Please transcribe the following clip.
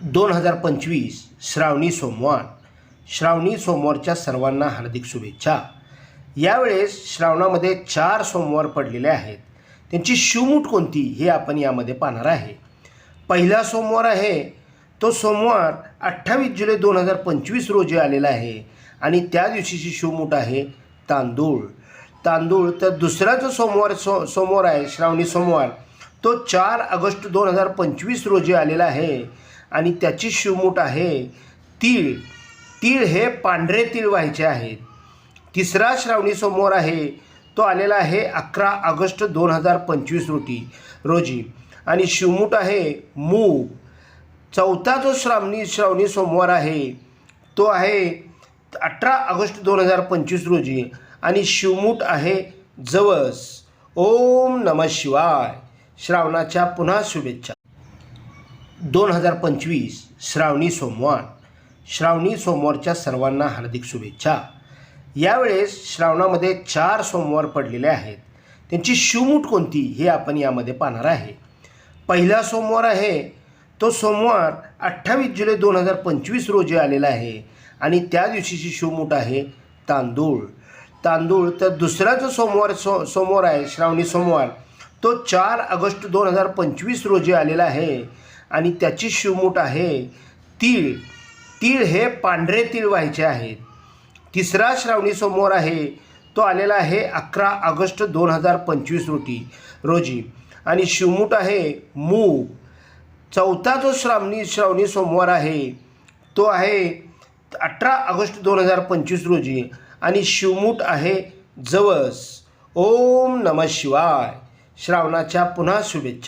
2025 श्रावणी सोमवार. श्रावणी सोमवारच्या सर्वांना हार्दिक शुभेच्छा. यावेळेस श्रावणामध्ये 4 सोमवार पडलेले आहेत. त्यांची शिवमूठ कोणती हे आपण यामध्ये पाहणार आहे. पहिला सोमवार आहे तो सोमवार 28 जुलै 2025 रोजी आलेला आहे आणि त्या दिवशीची शिवमूठ आहे तांदूळ. तर दुसरा जो सोमवार आहे श्रावणी सोमवार तो 4 ऑगस्ट 2025 रोजी आलेला आहे आणि त्याची शिवमूठ आहे तीळ. हे पांढरे तीळ व्हायचे आहेत. तिसरा श्रावणी सोमवार आहे तो आलेला आहे 11 ऑगस्ट 2025 रोजी आणि शिवमूठ आहे मूग. चौथा जो श्रावणी सोमवार आहे तो आहे 18 ऑगस्ट 2025 रोजी आणि शिवमूठ आहे जवस. ओम नमः शिवाय. श्रावणाच्या पुन्हा शुभेच्छा. 2025 श्रावणी सोमवार. श्रावणी सोमवारच्या सर्वांना हार्दिक शुभेच्छा. यावेळेस श्रावणामध्ये 4 सोमवार पडलेले आहेत. त्यांची शिवमूठ कोणती हे आपण यामध्ये पाहणार आहे. पहिला सोमवार आहे तो सोमवार 28 जुलै 2025 रोजी आलेला आहे आणि त्या दिवशीची शिवमूठ आहे तांदूळ. तर दुसरा जो सोमवार आहे श्रावणी सोमवार तो 4 ऑगस्ट 2025 रोजी आलेला आहे आणि त्याची शिवमूठ आहे तीळ. हे पांढरे तीळ व्हायचे आहेत. तिसरा श्रावणी सोमवार आहे तो आलेला आहे 11 ऑगस्ट 2025 रोजी आणि शिवमूठ आहे मूग. चौथा जो श्रावणी सोमवार आहे तो आहे 18 ऑगस्ट 2025 रोजी आणि शिवमूठ आहे जवस. ओम नमः शिवाय. श्रावणाच्या पुन्हा शुभेच्छा.